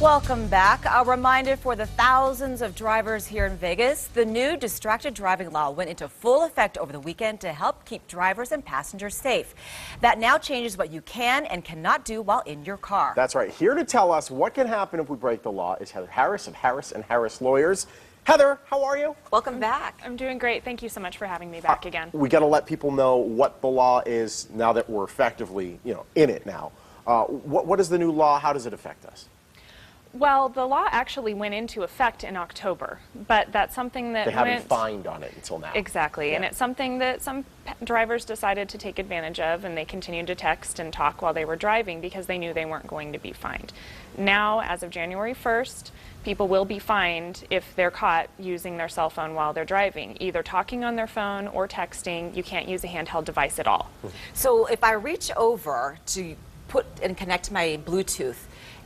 Welcome back. A reminder for the thousands of drivers here in Vegas. The new distracted driving law went into full effect over the weekend to help keep drivers and passengers safe. That now changes what you can and cannot do while in your car. That's right. Here to tell us what can happen if we break the law is Heather Harris of Harris & Harris Lawyers. Heather, how are you? Welcome back. I'm doing great. Thank you so much for having me back again. We got to let people know what the law is now that we're effectively, in it now. What is the new law? How does it affect us? Well, the law actually went into effect in October, but that's something that they haven't fined on it until now. Exactly, yeah. And it's something that some drivers decided to take advantage of, and they continued to text and talk while they were driving because they knew they weren't going to be fined. Now, as of January 1st, people will be fined if they're caught using their cell phone while they're driving, either talking on their phone or texting. You can't use a handheld device at all. So if I reach over to put and connect my Bluetooth,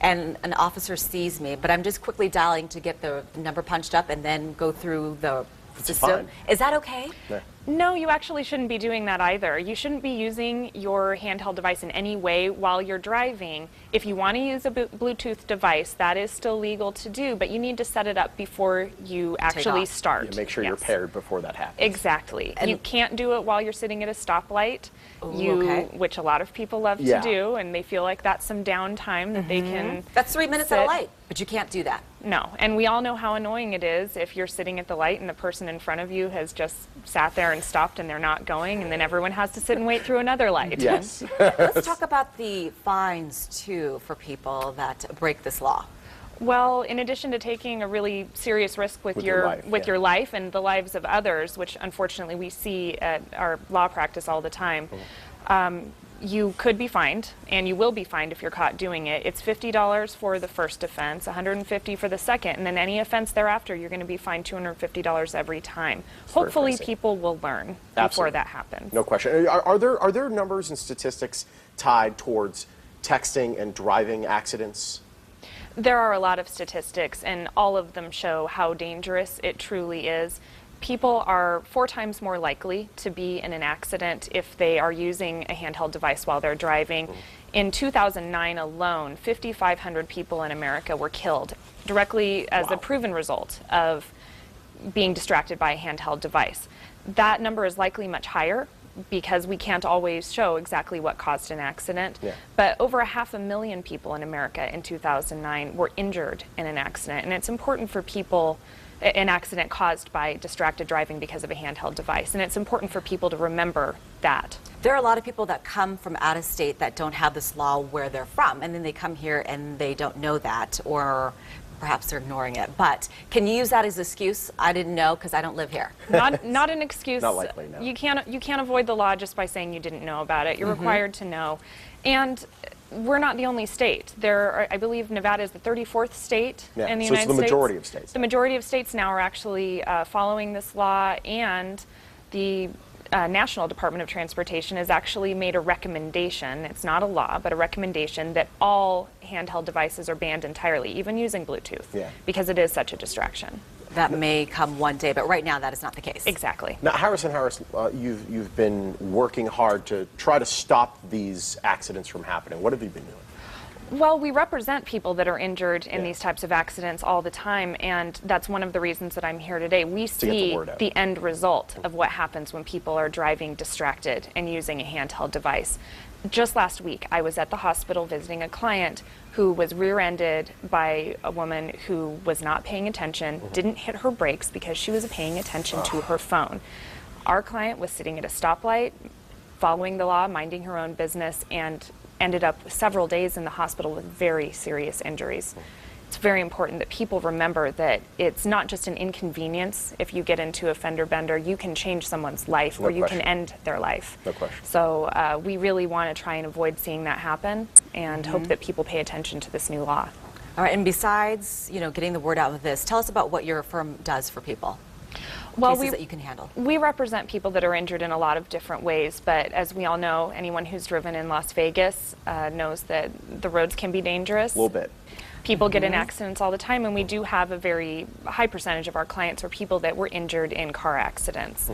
and an officer sees me, but I'm just quickly dialing to get the number punched up and then go through the system. Is that okay? Yeah. No, you actually shouldn't be doing that either. You shouldn't be using your handheld device in any way while you're driving. If you want to use a Bluetooth device, that is still legal to do, but you need to set it up before you actually start. Yeah, make sure you're paired before that happens. Exactly. And you can't do it while you're sitting at a stoplight, which a lot of people love to do, and they feel like that's some downtime that they can. That's 3 minutes at a light, but you can't do that. No, and we all know how annoying it is if you're sitting at the light and the person in front of you has just sat there and stopped and they're not going, and then everyone has to sit and wait through another light. Yes. Let's talk about the fines, too, for people that break this law. Well, in addition to taking a really serious risk with your life and the lives of others, which unfortunately we see at our law practice all the time, you could be fined, and you will be fined if you're caught doing it. It's $50 for the first offense, $150 for the second, and then any offense thereafter, you're going to be fined $250 every time. Hopefully, people will learn before that happens. No question. Are there numbers and statistics tied towards texting and driving accidents? There are a lot of statistics, and all of them show how dangerous it truly is. People are 4 times more likely to be in an accident if they are using a handheld device while they're driving. In 2009 alone, 5,500 people in America were killed directly as a proven result of being distracted by a handheld device. That number is likely much higher because we can't always show exactly what caused an accident. But over 500,000 people in America in 2009 were injured in an accident, and it's important for people, an accident caused by distracted driving because of a handheld device, and it's important for people to remember that. There are a lot of people that come from out of state that don't have this law where they're from, and then they come here and they don't know that, or perhaps they're ignoring it. But can you use that as an excuse? I didn't know because I don't live here. Not an excuse. Not likely, no. You can't avoid the law just by saying you didn't know about it. You're required to know. And we're not the only state. I believe Nevada is the 34th state in the United States. So it's the majority of states. The majority of states now are actually following this law, and the National Department of Transportation has actually made a recommendation. It's not a law, but a recommendation that all handheld devices are banned entirely, even using Bluetooth, because it is such a distraction. That may come one day, but right now that is not the case. Exactly. Now, Harris & Harris, you've been working hard to try to stop these accidents from happening. What have you been doing? Well, we represent people that are injured in these types of accidents all the time, and that's one of the reasons that I'm here today. We see the end result of what happens when people are driving distracted and using a handheld device. Just last week, I was at the hospital visiting a client who was rear-ended by a woman who was not paying attention, didn't hit her brakes because she was paying attention to her phone. Our client was sitting at a stoplight, following the law, minding her own business, and ended up several days in the hospital with very serious injuries. It's very important that people remember that it's not just an inconvenience. If you get into a fender bender, you can change someone's life, or you can end their life. No question. So we really want to try and avoid seeing that happen, and hope that people pay attention to this new law. All right, and besides, getting the word out with this, tell us about what your firm does for people. Well, cases that you can handle. We represent people that are injured in a lot of different ways, but as we all know, anyone who's driven in Las Vegas knows that the roads can be dangerous. A little bit. People get in accidents all the time, and we do have a very high percentage of our clients are people that were injured in car accidents.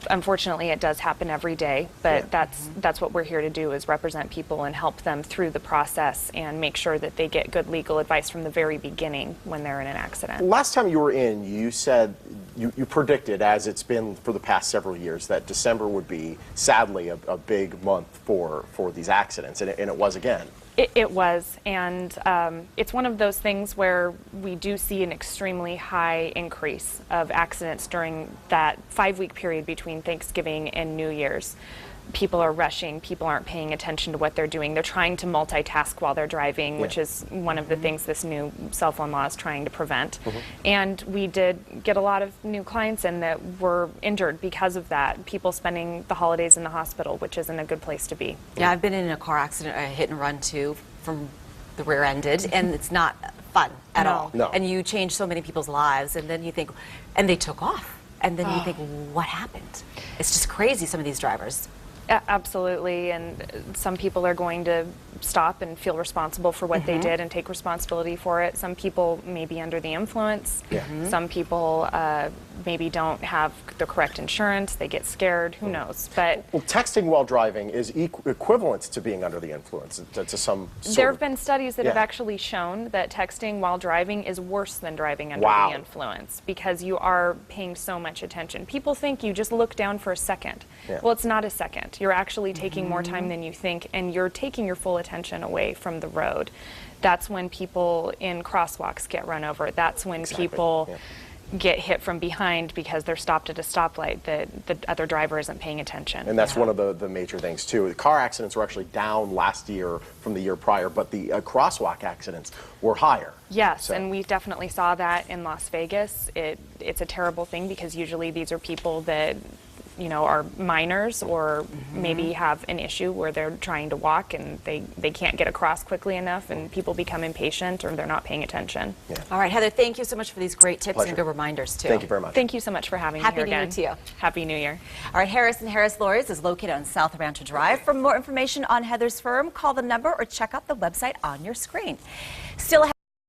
Unfortunately, it does happen every day, but that's what we're here to do, is represent people and help them through the process and make sure that they get good legal advice from the very beginning when they're in an accident. Last time you were in, you said you predicted, as it's been for the past several years, that December would be, sadly, a big month for these accidents, and it was again. It was, and it's one of those things where we do see an extremely high increase of accidents during that 5-week period between Thanksgiving and New Year's. People are rushing, people aren't paying attention to what they're doing. They're trying to multitask while they're driving, which is one of the things this new cell phone law is trying to prevent. And we did get a lot of new clients in that were injured because of that. People spending the holidays in the hospital, which isn't a good place to be. Yeah, I've been in a car accident, a hit and run too, from the rear ended, and it's not fun at all. No. And you change so many people's lives, and then you think, and they took off. And then you think, what happened? It's just crazy, some of these drivers. Absolutely, and some people are going to stop and feel responsible for what they did and take responsibility for it. Some people may be under the influence. Some people maybe don't have the correct insurance. They get scared. Who knows? But well, texting while driving is equivalent to being under the influence to some sort there have been studies that have actually shown that texting while driving is worse than driving under the influence, because you are paying so much attention. People think you just look down for a second. Well, it's not a second. You're actually taking more time than you think, and you're taking your full attention away from the road. That's when people in crosswalks get run over. That's when people get hit from behind because they're stopped at a stoplight that the other driver isn't paying attention. And that's one of the major things too. The car accidents were actually down last year from the year prior, but the crosswalk accidents were higher. Yes, and we definitely saw that in Las Vegas. It's a terrible thing, because usually these are people that are minors, or maybe have an issue where they're trying to walk and they can't get across quickly enough, and people become impatient or they're not paying attention. All right, Heather, thank you so much for these great tips and good reminders, too. Thank you very much. Thank you so much for having me here again. Happy New Year to you. Happy New Year. All right, Harris & Harris Lawyers is located on South Rancho Drive. For more information on Heather's firm, call the number or check out the website on your screen. Still